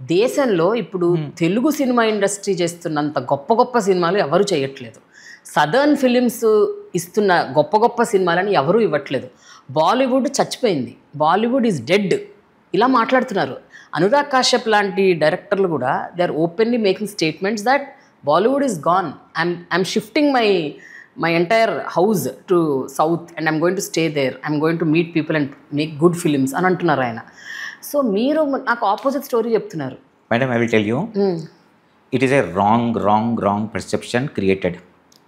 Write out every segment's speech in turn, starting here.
దేశంలో ఇప్పుడు Telugu cinema industry చేస్తున్నంత గొప్ప గొప్ప సినిమాలు ఎవరు చేయట్లేదు. సదర్న్ ఫిలిమ్స్ ఇస్తున్న గొప్ప గొప్ప సినిమాలని ఎవరూ ఇవ్వట్లేదు. బాలీవుడ్ చచ్చిపోయింది, బాలీవుడ్ ఈజ్ డెడ్ ఇలా మాట్లాడుతున్నారు. అనురాగ్ కాశ్యప్ లాంటి డైరెక్టర్లు కూడా they are openly making statements that Bollywood is gone, I'm shifting my entire house to south and I'm going to stay there, I'm going to meet people and make good films అని అంటున్నారు ఆయన. So మీరు నాకు opposite story చెప్తున్నారు. Madam, I will tell you, it is a wrong perception created.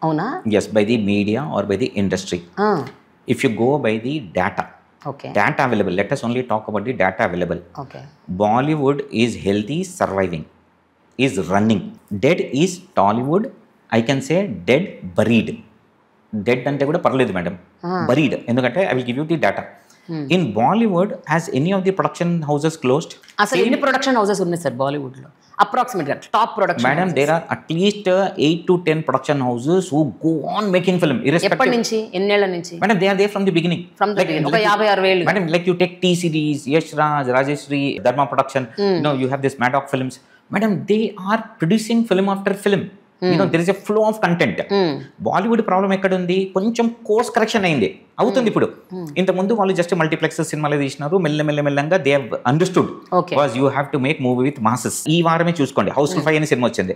అవునా? Yes, by the media or by the industry. If you go by the data, data available, let us only talk about the data available. Bollywood is healthy, surviving, is running. Dead is Tollywood. I can say dead, buried. Dead ante kuda paraledu madam, buried endukante I will give you the data. In Bollywood, has any of the production houses closed? అసలు ఎన్ని production houses ఉన్నాయి sir Bollywood లో? అప్రాక్సిమేట్గా top production. Madam, there are at least 8 to 10 production houses who go on making film irrespective. ఎప్పటి నుంచి, ఎన్నేళ్ల నుంచి? Madam, they are there from the beginning. From the beginning. ఒక 56 ఏళ్ళు. Madam, like you take T series, Yash Raj, Rajeshri, Dharma production, you know, you have this Maddox films. Madam, they are producing film after film. You know, there is a flow of content. Bollywood problem ఎక్కడ ఉంది? కొంచెం course correction అయింది, అవుతుంది ఇప్పుడు. ఇంతకుముందు వాళ్ళు just multiplex సినిమాలు తీసినారు, మెల్లమెల్లగా they have understood because you have to make movie with masses. ఈ వారమే చూసుకోండి, హౌస్ఫుల్ 5 అనే సినిమా వచ్చింది.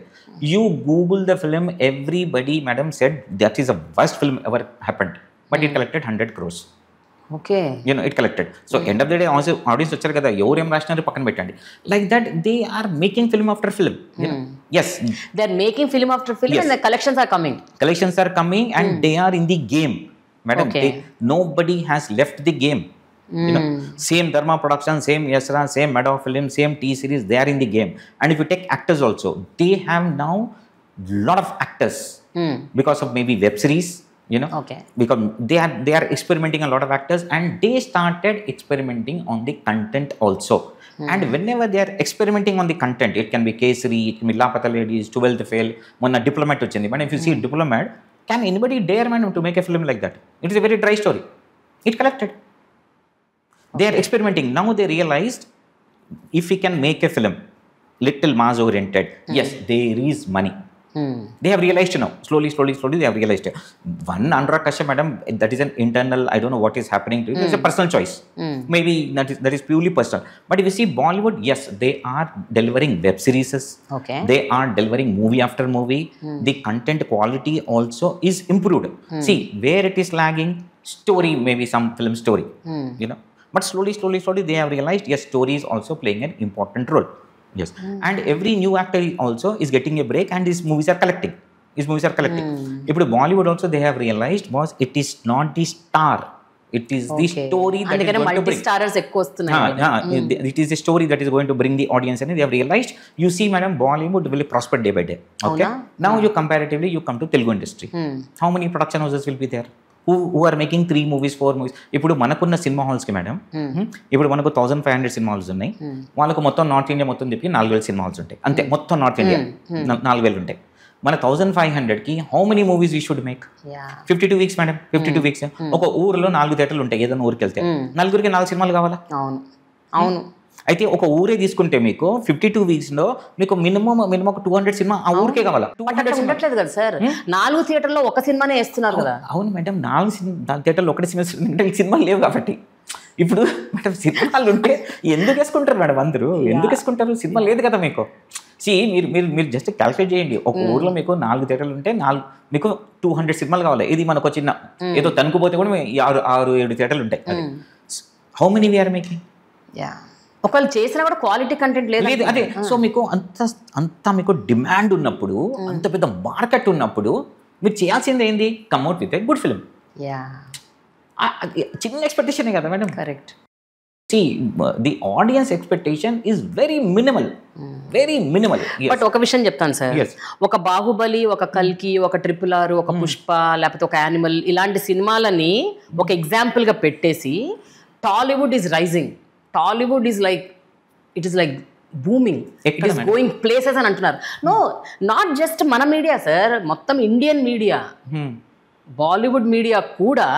You Google the film, everybody madam said that is the worst film ever happened, but it collected 100 crores. Okay, you know, it collected. So end of the day audience వచ్చారు కదా, ఎవరు ఏం రాసినారు పక్కన పెట్టండి. Like that they are making film after film. Yes, they are making film after film. Yes. And the collections are coming and they are in the game, madam. Nobody has left the game. You know, same Dharma production, same Yasra, same Maddox film, same T series, they are in the game. And if you take actors also, they have now lot of actors because of maybe web series, you know, because they are experimenting a lot of actors, and they started experimenting on the content also. And whenever they are experimenting on the content, it can be Kesari, it can be Lapata Ladies, 12th Fail, Mona Diplomat ochindi. But if you see Diplomat, can anybody dare man to make a film like that? It is a very dry story. It collected. They are experimenting. Now they realized if we can make a film little mass oriented, yes, there is money. They have realized now, slowly they have realized. One Anurag Kashyap madam, that is an internal, I don't know what is happening to it. It's a personal choice. Maybe that is purely personal. But if you see Bollywood, yes, they are delivering web series. They are delivering movie after movie. The content quality also is improved. See, where it is lagging, story, maybe some film story, you know. But slowly they have realized, yes, story is also playing an important role. Yes, and every new actor also is getting a break, and these movies are collecting. If Bollywood also, they have realized was it is not the star, it is the story that is going to bring. It is the story that is going to bring the audience, and they have realized. You see, madam, Bollywood will prosper day by day. Okay, now you comparatively you come to Telugu industry. How many production houses will be there? Who are making 3 movies, 4 movies. ఇప్పుడు మనకున్న cinema హాల్స్కి madam, ఇప్పుడు మనకు 1500 cinema halls ఉన్నాయి. వాళ్ళకు మొత్తం north India మొత్తం తిప్పి 4000 cinema halls ఉంటాయి అంతే. మొత్తం నార్త్ ఇండియా 4000 ఉంటాయి. మన 1500కి how many movies we should make? 52 weeks madam, 52 weeks. ఒక ఊరిలో 4 థియేటర్లు ఉంటాయి. ఏదైనా ఊరికి వెళ్తే నలుగురికి 4 సినిమాలు కావాలా? అవును. అయితే ఒక ఊరే తీసుకుంటే మీకు 52 వీక్స్లో మీకు మినిమం ఒక 200 సినిమా ఆ ఊరికే కావాలా? ఉండట్లేదు కదా సార్, 4 థియేటర్లో ఒక సినిమానే వేస్తున్నారు కదా. అవును మేడం, 4 థియేటర్లో ఒకటి సినిమాలు లేవు కాబట్టి. ఇప్పుడు మేడం సినిమాలు ఉంటే ఎందుకు వేసుకుంటారు మేడం అందరూ? ఎందుకు వేసుకుంటారు? సినిమా లేదు కదా మీకు. మీరు జస్ట్ క్యాల్కులేట్ చేయండి. ఒక ఊర్లో మీకు 4 థియేటర్లు ఉంటే మీకు 200 సినిమాలు కావాలి. ఇది మనకు చిన్న ఏదో తనుకుపోతే కూడా 6-7 థియేటర్లు ఉంటాయి. How many we're making? ఒకళ్ళు చేసినా కూడా క్వాలిటీ కంటెంట్ లేదు. అదే, సో మీకు అంత మీకు డిమాండ్ ఉన్నప్పుడు, అంత పెద్ద మార్కెట్ ఉన్నప్పుడు మీరు చేయాల్సింది ఏంది? కమ్అట్ విత్ ఏ గుడ్ ఫిల్మ్. చిన్న ఎక్స్పెక్టేషన్ కదా madam. Correct. See, the audience expectation is very minimal. Yes. But ఒక విషయం చెప్తాను సార్, ఒక బాహుబలి, ఒక కల్కి, ఒక RRR, ఒక పుష్ప, లేకపోతే ఒక యానిమల్, ఇలాంటి సినిమాలని ఒక ఎగ్జాంపుల్గా పెట్టేసి Tollywood is rising, Tollywood is like it is like booming, it is going places అని అంటున్నారు. నో, నాట్ జస్ట్ మన మీడియా సార్, మొత్తం ఇండియన్ మీడియా, బాలీవుడ్ మీడియా కూడా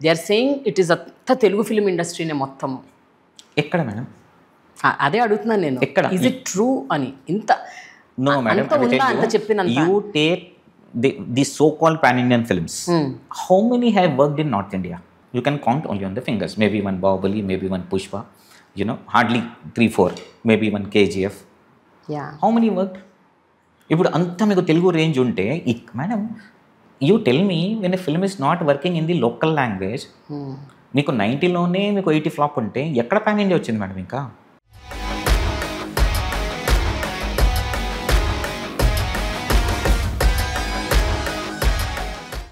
they are saying it is అత్త తెలుగు ఫిల్మ్ ఇండస్ట్రీనే మొత్తం. ఎక్కడ మేడం? అదే అడుగుతున్నాను నేను, ఎక్కడ? ఇస్ ఇట్ ట్రూ అని. ఇంత No, madam. అంత ఉందా అంత చెప్పినంత? You take the so-called pan-Indian films. How many have worked in North India? You can count only on the fingers. Maybe one Bahubali, maybe one Pushpa. Hardly 3-4. Maybe one KGF. Yeah. How many worked? ఇప్పుడు అంతా మీకు Telugu range ఉంటే madam, you tell me when a film is not working in the local language, మీకు 90లోనే మీకు 80 flop ఉంటే ఎక్కడ pan India వచ్చింది madam ఇంకా?